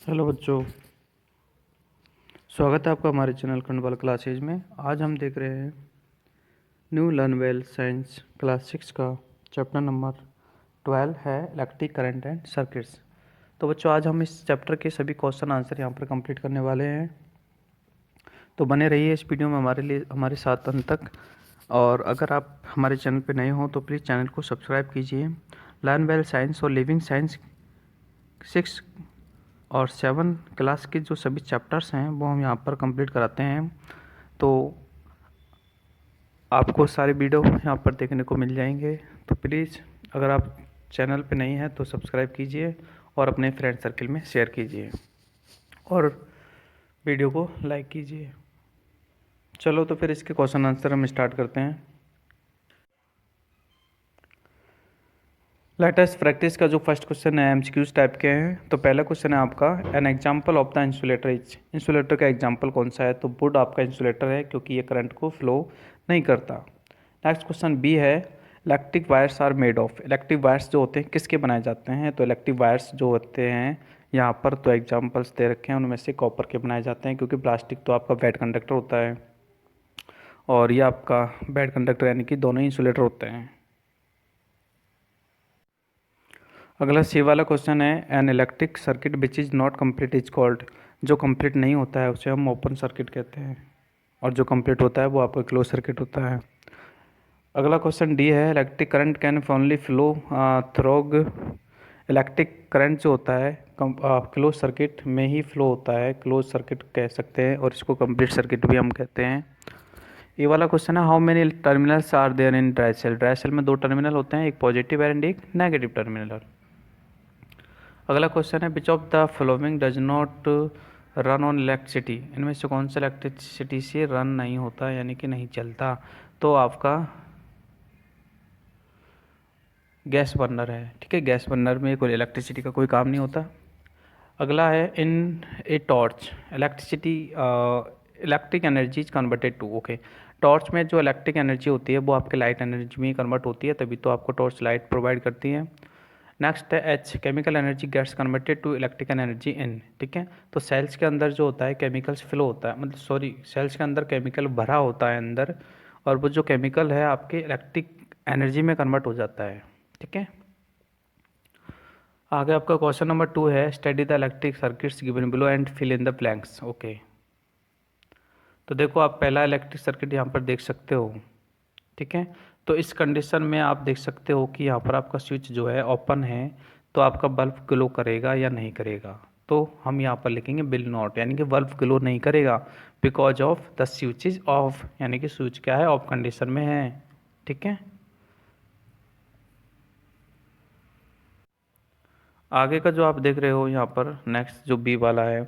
Hello बच्चों, स्वागत है आपका हमारे चैनल खंडवाल क्लासेज में। आज हम देख रहे हैं new learn well science class 6 का चैप्टर नंबर 12 है इलेक्ट्रिक करंट एंड सर्किट्स। तो बच्चों, आज हम इस चैप्टर के सभी क्वेश्चन आंसर यहाँ पर कंप्लीट करने वाले हैं। तो बने रहिए इस वीडियो में हमारे साथ अंत तक। और अगर आप हमारे चैनल पर नए हों तो प्लीज़ चैनल को सब्सक्राइब कीजिए। लर्न वेल साइंस और लिविंग साइंस 6 और 7 क्लास के जो सभी चैप्टर्स हैं वो हम यहाँ पर कंप्लीट कराते हैं। तो आपको सारे वीडियो यहाँ पर देखने को मिल जाएंगे। तो प्लीज़ अगर आप चैनल पे नहीं हैं तो सब्सक्राइब कीजिए और अपने फ्रेंड सर्कल में शेयर कीजिए और वीडियो को लाइक कीजिए। चलो तो फिर इसके क्वेश्चन आंसर हम स्टार्ट करते हैं। लेटेस्ट प्रैक्टिस का जो फर्स्ट क्वेश्चन है एमसीक्यूज टाइप के हैं। तो पहला क्वेश्चन है आपका, an example of the insulator is. Insulator का एग्जाम्पल कौन सा है? तो वुड आपका इंसुलेटर है क्योंकि ये करंट को फ्लो नहीं करता। नेक्स्ट क्वेश्चन बी है, electric wires are made of. Electric wires जो होते हैं किसके बनाए जाते हैं? तो इलेक्ट्रिक वायर्स जो होते हैं यहाँ पर तो एग्जाम्पल्स दे रखे हैं, उनमें से कॉपर के बनाए जाते हैं क्योंकि प्लास्टिक तो आपका बैड कंडक्टर होता है और ये आपका बैड कंडक्टर यानी कि दोनों ही इंसुलेटर होते हैं। अगला सी वाला क्वेश्चन है, an electric circuit which is not complete is called. जो कंप्लीट नहीं होता है उसे हम ओपन सर्किट कहते हैं और जो कंप्लीट होता है वो आपका क्लोज सर्किट होता है। अगला क्वेश्चन डी है, electric current can only flow through. Electric current जो होता है क्लोज सर्किट में ही फ्लो होता है, क्लोज सर्किट कह सकते हैं और इसको कंप्लीट सर्किट भी हम कहते हैं। ये वाला क्वेश्चन है, how many terminals are there in dry cell. Dry cell में 2 टर्मिनल होते हैं, एक पॉजिटिव एंड एक नेगेटिव टर्मिनल। अगला क्वेश्चन है, which of the following does not run on electricity. इनमें से कौन सा इलेक्ट्रिसिटी से रन नहीं होता यानी कि नहीं चलता? तो आपका गैस बर्नर है। ठीक है, गैस बर्नर में कोई इलेक्ट्रिसिटी का कोई काम नहीं होता। अगला है, in a torch electricity electric energy is converted to. Okay, torch में जो इलेक्ट्रिक एनर्जी होती है वो आपके लाइट एनर्जी में कन्वर्ट होती है, तभी तो आपको टॉर्च लाइट प्रोवाइड करती है। नेक्स्ट है H, chemical energy gets converted to electrical energy in. ठीक है, तो सेल्स के अंदर जो होता है केमिकल्स फ्लो होता है, मतलब सॉरी सेल्स के अंदर केमिकल भरा होता है अंदर, और वो जो केमिकल है आपके इलेक्ट्रिक एनर्जी में कन्वर्ट हो जाता है। ठीक है, आगे आपका क्वेश्चन नंबर 2 है, study the electric circuits given below and fill in the blanks. Okay, तो देखो आप पहला इलेक्ट्रिक सर्किट यहाँ पर देख सकते हो। ठीक है, तो इस कंडीशन में आप देख सकते हो कि यहाँ पर आपका स्विच जो है ओपन है, तो आपका बल्ब ग्लो करेगा या नहीं करेगा? तो हम यहाँ पर लिखेंगे विल नॉट, यानी कि बल्ब ग्लो नहीं करेगा because of the switch is of, यानी कि स्विच क्या है, ऑफ कंडीशन में है। ठीक है, आगे का जो आप देख रहे हो यहाँ पर नेक्स्ट जो बी वाला है,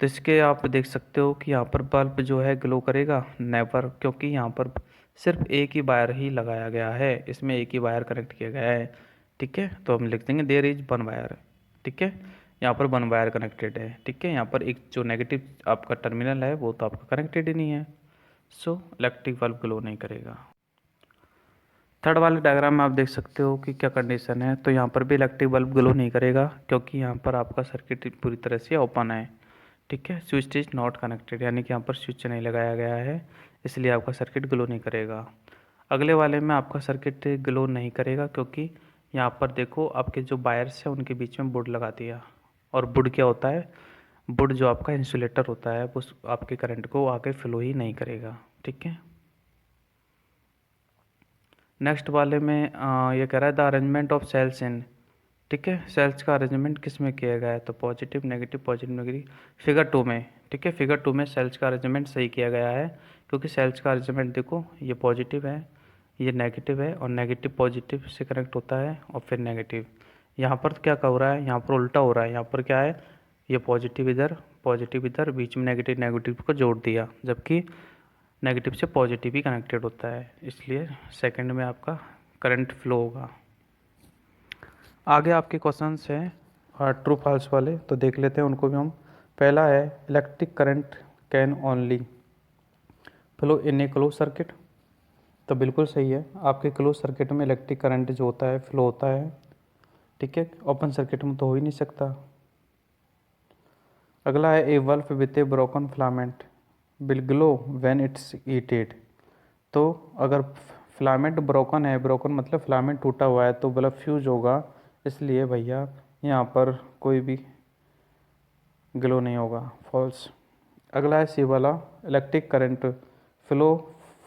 तो इसके आप देख सकते हो कि यहाँ पर बल्ब जो है ग्लो करेगा नेवर, क्योंकि यहाँ पर सिर्फ एक ही वायर ही लगाया गया है, इसमें एक ही वायर कनेक्ट किया गया है। ठीक है, तो हम लिख देंगे देयर इज वन वायर। ठीक है, यहाँ पर वन वायर कनेक्टेड है। ठीक है, यहाँ पर एक जो नेगेटिव आपका टर्मिनल है वो तो आपका कनेक्टेड ही नहीं है, सो इलेक्ट्रिक बल्ब ग्लो नहीं करेगा। थर्ड वाले डायग्राम में आप देख सकते हो कि क्या कंडीशन है, तो यहाँ पर भी इलेक्ट्रिक बल्ब ग्लो नहीं करेगा क्योंकि यहाँ पर आपका सर्किट पूरी तरह से ओपन है। ठीक है, स्विच इज नॉट कनेक्टेड, यानी कि यहाँ पर स्विच नहीं लगाया गया है, इसलिए आपका सर्किट ग्लो नहीं करेगा। अगले वाले में आपका सर्किट ग्लो नहीं करेगा क्योंकि यहाँ पर देखो आपके जो वायर्स हैं उनके बीच में वुड लगा दिया, और वुड क्या होता है, वुड जो आपका इंसुलेटर होता है वो आपके करंट को आके फ्लो ही नहीं करेगा। ठीक है, नेक्स्ट वाले में ये कह रहा है द अरेंजमेंट ऑफ सेल्स इन। ठीक है, सेल्स का अरेंजमेंट किस में किया गया है? तो पॉजिटिव नेगेटिव फिगर 2 में। ठीक है, फिगर 2 में सेल्स का अरेंजमेंट सही किया गया है क्योंकि सेल्स का अरेंजमेंट देखो, ये पॉजिटिव है, ये नेगेटिव है, और नेगेटिव पॉजिटिव से कनेक्ट होता है और फिर नेगेटिव। यहाँ पर क्या हो रहा है, यहाँ पर उल्टा हो रहा है, यहाँ पर क्या है, ये पॉजिटिव इधर, बीच में नेगेटिव नेगेटिव को जोड़ दिया, जबकि नेगेटिव से पॉजिटिव ही कनेक्टेड होता है, इसलिए सेकंड में आपका करंट फ्लो होगा। आगे आपके क्वेश्चंस हैं ट्रू फॉल्स वाले, तो देख लेते हैं उनको भी हम। पहला है, electric current can only flow in A close circuit. तो बिल्कुल सही है, आपके क्लोज सर्किट में इलेक्ट्रिक करंट जो होता है फ्लो होता है। ठीक है, ओपन सर्किट में तो हो ही नहीं सकता। अगला है a bulb with a broken filament will glow when it's heated. तो अगर फिलामेंट ब्रोकन है, ब्रोकन मतलब फिलामेंट टूटा हुआ है, तो बल्ब फ्यूज होगा, इसलिए भैया यहाँ पर कोई भी ग्लो नहीं होगा, फॉल्स। अगला है सी वाला, electric current flow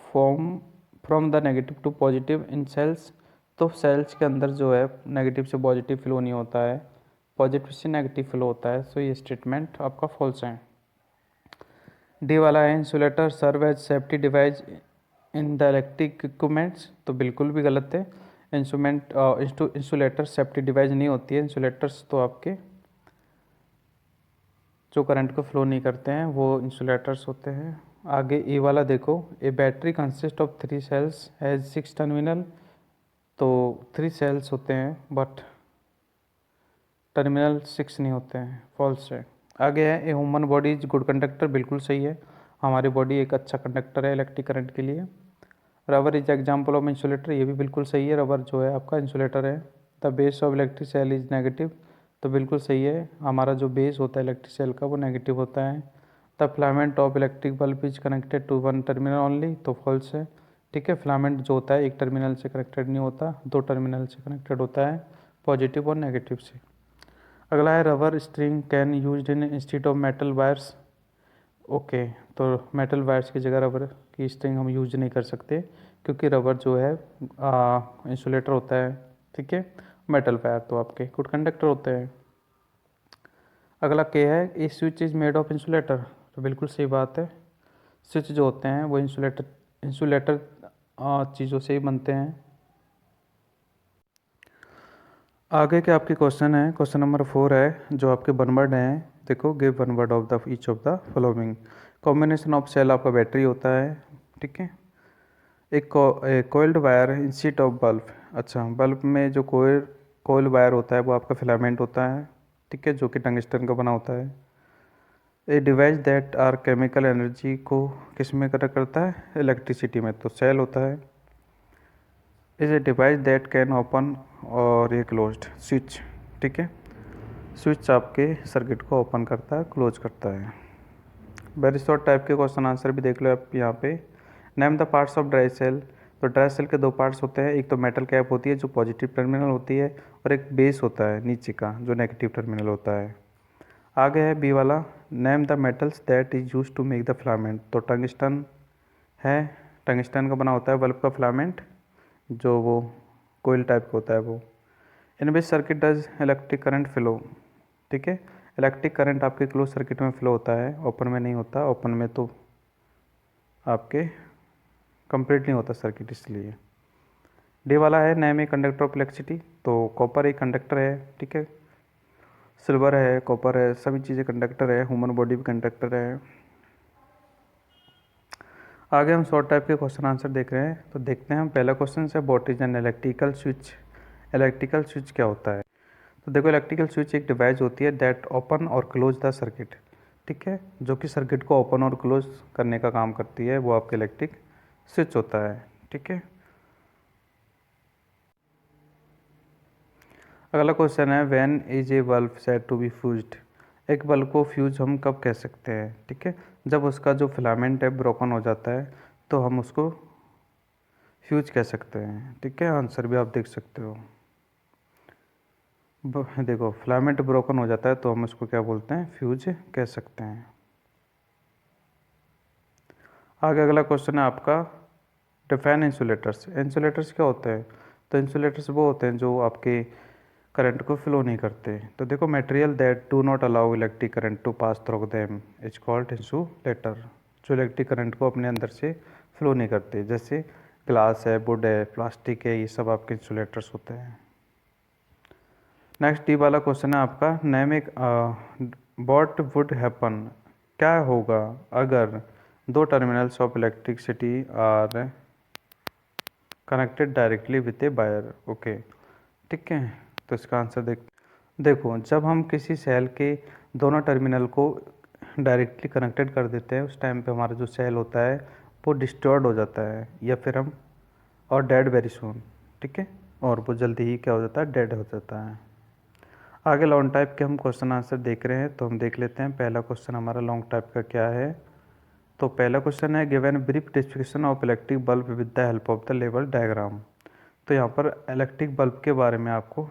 from from the negative to positive in cells. तो सेल्स के अंदर जो है नेगेटिव से पॉजिटिव फ्लो नहीं होता है, पॉजिटिव से नेगेटिव फ्लो होता है। सो ये स्टेटमेंट आपका फॉल्स है। डी वाला है insulator serve as safety device in the electric equipments. तो बिल्कुल भी गलत है। इंसुलेटर सेफ्टी डिवाइस नहीं होती है। इंसुलेटर्स तो आपके जो करंट को फ्लो नहीं करते हैं वो इंसुलेटर्स होते हैं। आगे ई वाला देखो, a battery consist of 3 cells has 6 terminal. तो 3 सेल्स होते हैं बट टर्मिनल 6 नहीं होते हैं, फॉल्स है। आगे है a human body is good conductor, बिल्कुल सही है। हमारी बॉडी एक अच्छा कंडक्टर है इलेक्ट्रिक करंट के लिए। Rubber is example of insulator, ये भी बिल्कुल सही है। रबर जो है आपका इंसुलेटर है। The base of electric cell is negative, तो बिल्कुल सही है। हमारा जो बेस होता है इलेक्ट्रिक सेल का वो नेगेटिव होता है। The filament of electric bulb is connected to 1 terminal only, तो फॉल्स है। ठीक है, फिलामेंट जो होता है एक टर्मिनल से कनेक्टेड नहीं होता, 2 टर्मिनल से कनेक्टेड होता है, पॉजिटिव और नेगेटिव से। अगला है rubber string can use in instead of metal wires. Okay, तो मेटल वायर्स की जगह रबर की स्ट्रिंग हम यूज नहीं कर सकते, क्योंकि रबर जो है इंसुलेटर होता है। ठीक है, मेटल वायर तो आपके गुड कंडक्टर होते हैं। अगला के है a switch is made of insulator, तो बिल्कुल सही बात है। स्विच जो होते हैं वो इंसुलेटर चीज़ों से ही बनते हैं। आगे के आपके क्वेश्चन है, क्वेश्चन नंबर 4 है जो आपके वन वर्ड हैं। देखो, give one word of the each of the following. Combination of cell आपका बैटरी होता है। ठीक है, एक coiled wire instead of bulb. अच्छा, बल्ब में जो कोयल वायर होता है वो आपका फिलामेंट होता है। ठीक है, जो कि टंगस्टन का बना होता है। A device that are chemical energy को किस में कनेक्ट करता है, इलेक्ट्रिसिटी में, तो सेल होता है। Is a device that can open और ये क्लोज्ड, स्विच। ठीक है, स्विच आपके सर्किट को ओपन करता है, क्लोज करता है। वेरी शॉर्ट टाइप के क्वेश्चन आंसर भी देख लो आप यहाँ पे। Name the parts of dry cell. तो ड्राई सेल के 2 पार्ट्स होते हैं, एक तो मेटल कैप होती है जो पॉजिटिव टर्मिनल होती है, और एक बेस होता है नीचे का जो नेगेटिव टर्मिनल होता है। आगे है बी वाला, name the metals that is use to make the filament. तो टंगस्टन है, टंगस्टन का बना होता है बल्ब का फिलामेंट, जो वो कोयल टाइप का होता है वो। In which circuit does electric current flow. ठीक है, इलेक्ट्रिक करंट आपके क्लोज सर्किट में फ्लो होता है, ओपन में नहीं होता। ओपन में तो आपके कंप्लीट नहीं होता सर्किट, इसलिए। डी वाला है name a conductor of electricity. तो कॉपर एक कंडक्टर है। ठीक है, सिल्वर है, कॉपर है, सभी चीज़ें कंडक्टर है। ह्यूमन बॉडी भी कंडक्टर है। आगे हम शॉर्ट टाइप के क्वेश्चन आंसर देख रहे हैं, तो देखते हैं हम। पहला क्वेश्चन है what is an electrical switch. Electrical switch क्या होता है। तो देखो, इलेक्ट्रिकल स्विच एक डिवाइस होती है दैट ओपन और क्लोज द सर्किट। ठीक है, जो कि सर्किट को ओपन और क्लोज करने का काम करती है, वो आपका इलेक्ट्रिक स्विच होता है। ठीक है, अगला क्वेश्चन है when is a bulb said to be fused. एक बल्ब को फ्यूज हम कब कह सकते हैं। ठीक है, जब उसका जो फिलामेंट है ब्रोकन हो जाता है, तो हम उसको फ्यूज कह सकते हैं। ठीक है, आंसर भी आप देख सकते हो। देखो, फिलामेंट ब्रोकन हो जाता है तो हम उसको क्या बोलते हैं, फ्यूज कह सकते हैं। आगे अगला क्वेश्चन है आपका डिफाइन इंसुलेटर्स। इंसुलेटर्स क्या होते हैं। तो इंसुलेटर्स वो होते हैं जो आपके करंट को फ्लो नहीं करते। तो देखो, material that do not allow electric current to pass through them is called insulator. जो इलेक्ट्रिक करंट को अपने अंदर से फ्लो नहीं करते, जैसे ग्लास है, वुड है, प्लास्टिक है, ये सब आपके इंसुलेटर्स होते हैं। नेक्स्ट डी वाला क्वेश्चन है आपका नेमिक व्हाट वुड हैपन। क्या होगा अगर 2 terminals of electricity are connected directly with a wire. Okay, ठीक है, तो इसका आंसर देखो, जब हम किसी सेल के दोनों टर्मिनल को डायरेक्टली कनेक्टेड कर देते हैं, उस टाइम पे हमारा जो सेल होता है वो डिस्टॉर्ड हो जाता है, या फिर हम और डेड वेरी सून। ठीक है, और वो जल्दी ही क्या हो जाता है, डेड हो जाता है। आगे लॉन्ग टाइप के हम क्वेश्चन आंसर देख रहे हैं, तो हम देख लेते हैं पहला क्वेश्चन हमारा लॉन्ग टाइप का क्या है। तो पहला क्वेश्चन है given brief description of electric bulb with the help of the level diagram. तो यहाँ पर इलेक्ट्रिक बल्ब के बारे में आपको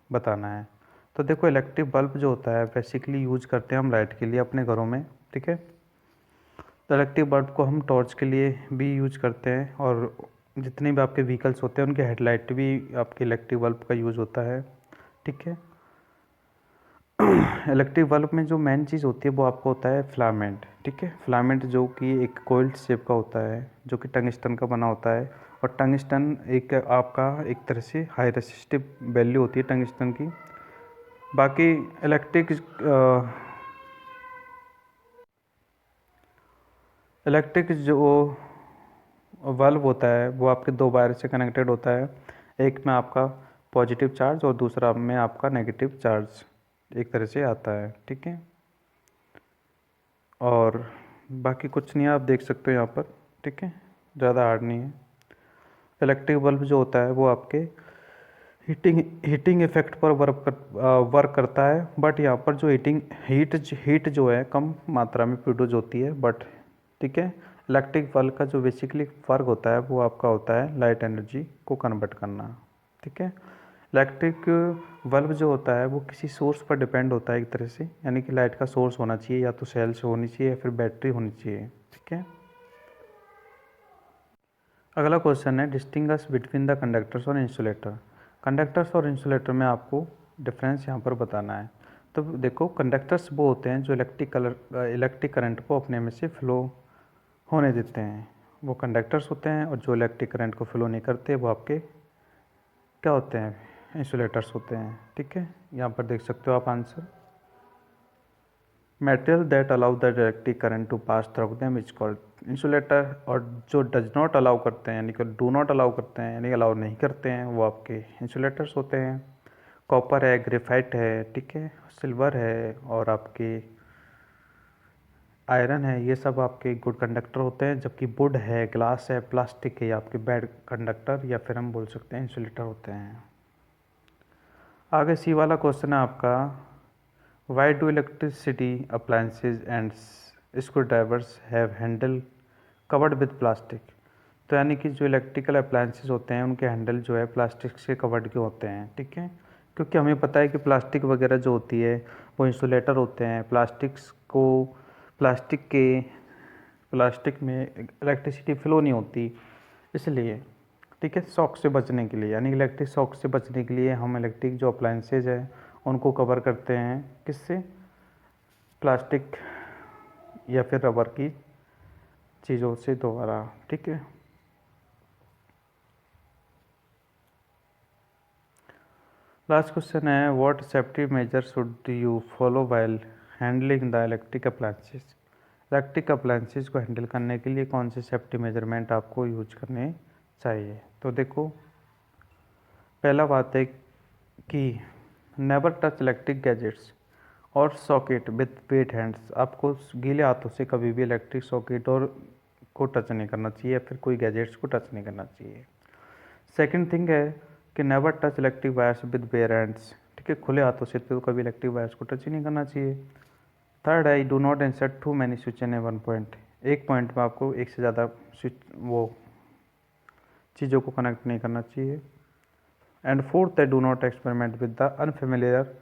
बताना है। तो देखो इलेक्ट्रिक बल्ब जो होता है बेसिकली यूज करते हैं हम लाइट के लिए अपने घरों में, ठीक है। तो इलेक्ट्रिक बल्ब को हम टॉर्च के लिए भी यूज करते हैं, और जितने भी आपके व्हीकल्स होते हैं उनके हेडलाइट भी आपके इलेक्ट्रिक बल्ब का यूज़ होता है, ठीक है। इलेक्ट्रिक बल्ब में जो मेन चीज़ होती है वो आपको होता है फिलामेंट, ठीक है। फिलामेंट जो कि एक कोइल्ड शेप का होता है, जो कि टंगस्टन का बना होता है। और टंगस्टन एक आपका एक तरह से हाई रेसिस्टिव वैल्यू होती है टंगस्टन की। बाकी इलेक्ट्रिक जो बल्ब होता है वो आपके दो वायर से कनेक्टेड होता है, एक में आपका पॉजिटिव चार्ज और दूसरा में आपका नेगेटिव चार्ज एक तरह से आता है, ठीक है। और बाकी कुछ नहीं है, आप देख सकते हो यहाँ पर, ठीक है, ज़्यादा हार्ड नहीं है। इलेक्ट्रिक बल्ब जो होता है वो आपके हीटिंग इफेक्ट पर वर्क करता है, बट यहाँ पर जो हीट जो है कम मात्रा में प्रोड्यूस होती है, बट ठीक है। इलेक्ट्रिक बल्ब का जो बेसिकली वर्क होता है वो आपका होता है लाइट एनर्जी को कन्वर्ट करना, ठीक है। इलेक्ट्रिक बल्ब जो होता है वो किसी सोर्स पर डिपेंड होता है एक तरह से, यानी कि लाइट का सोर्स होना चाहिए, या तो सेल से होनी चाहिए या फिर बैटरी होनी चाहिए, ठीक है। अगला क्वेश्चन है डिस्टिंग्विश बिटवीन द कंडक्टर्स और इंसुलेटर। कंडक्टर्स और इंसुलेटर में आपको डिफरेंस यहाँ पर बताना है। तो देखो कंडक्टर्स वो होते हैं जो इलेक्ट्रिक करंट को अपने में से फ्लो होने देते हैं, वो कंडक्टर्स होते हैं। और जो इलेक्ट्रिक करंट को फ्लो नहीं करते वो आपके क्या होते हैं, इंसुलेटर्स होते हैं, ठीक है। यहाँ पर देख सकते हो आप answer. Material that allow the electric current to pass through them is called insulator. और जो डज नॉट अलाउ करते हैं यानी कि डू नॉट अलाउ करते हैं यानी अलाउ नहीं करते हैं वो आपके इंसुलेटर्स होते हैं। कॉपर है, ग्रेफाइट है, ठीक है, सिल्वर है और आपके आयरन है, ये सब आपके गुड कंडक्टर होते हैं। जबकि वुड है, ग्लास है, प्लास्टिक है, ये आपके बैड कंडक्टर या फिर हम बोल सकते हैं इंसुलेटर होते हैं। आगे सी वाला क्वेश्चन है आपका, why do electricity appliances and screw drivers have handle covered with plastic. तो यानी कि जो इलेक्ट्रिकल अप्लायंसेज होते हैं उनके हैंडल जो है प्लास्टिक से कवर्ड के होते हैं, ठीक है। क्योंकि हमें पता है कि प्लास्टिक वगैरह जो होती है वो इंसुलेटर होते हैं। प्लास्टिक में इलेक्ट्रिसिटी फ्लो नहीं होती, इसलिए, ठीक है, शॉक से बचने के लिए, यानी इलेक्ट्रिक शॉक से बचने के लिए हम इलेक्ट्रिक जो अप्लायंसेज है उनको कवर करते हैं किससे, प्लास्टिक या फिर रबर की चीज़ों से दोबारा, ठीक है। लास्ट क्वेश्चन है what safety major should you follow while handling the electric appliances. Electric appliances को हैंडल करने के लिए कौन से सेफ्टी मेजरमेंट आपको यूज करने चाहिए। तो देखो पहला बात है कि नेवर टच इलेक्ट्रिक गैजेट्स और सॉकेट विथ वेट हैंड्स। आपको गीले हाथों से कभी भी इलेक्ट्रिक सॉकेट और को टच नहीं करना चाहिए या फिर कोई गैजेट्स को टच नहीं करना चाहिए। सेकंड थिंग है कि never touch electric wires with bare hands, ठीक है, खुले हाथों से तो कभी इलेक्ट्रिक वायर्स को टच ही नहीं करना चाहिए। थर्ड है do not insert too many switch in one point. एक पॉइंट में आपको एक से ज़्यादा स्विच वो चीज़ों को कनेक्ट नहीं करना चाहिए। एंड फोर्थ है do not experiment with the unfamiliar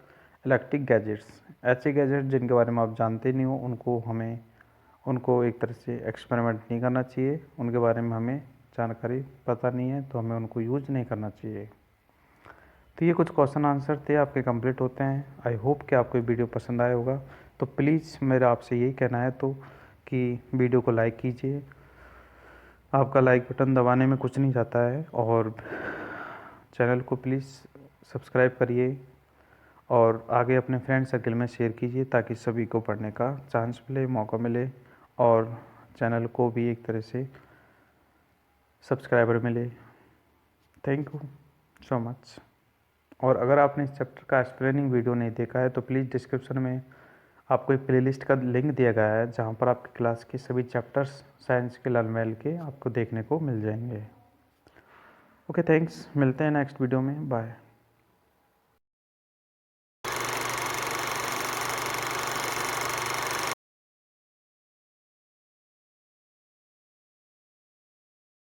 electric gadgets. ऐसे गैजेट जिनके बारे में आप जानते नहीं हो उनको एक तरह से एक्सपेरिमेंट नहीं करना चाहिए, उनके बारे में हमें जानकारी पता नहीं है तो हमें उनको यूज नहीं करना चाहिए। तो ये कुछ क्वेश्चन आंसर थे आपके कंप्लीट होते हैं। आई होप कि आपको वीडियो पसंद आया होगा। तो प्लीज़ मेरा आपसे यही कहना है तो कि वीडियो को लाइक कीजिए, आपका लाइक बटन दबाने में कुछ नहीं जाता है, और चैनल को प्लीज़ सब्सक्राइब करिए और आगे अपने फ्रेंड सर्कल में शेयर कीजिए ताकि सभी को पढ़ने का चांस मिले, मौका मिले, और चैनल को भी एक तरह से सब्सक्राइबर मिले। Thank you so much. और अगर आपने इस चैप्टर का एक्सप्लेनिंग वीडियो नहीं देखा है तो प्लीज़ डिस्क्रिप्शन में आपको एक प्लेलिस्ट का लिंक दिया गया है जहाँ पर आपकी क्लास के सभी चैप्टर्स साइंस के लर्नवेल के आपको देखने को मिल जाएंगे। ओके थैंक्स, मिलते हैं नेक्स्ट वीडियो में, बाय।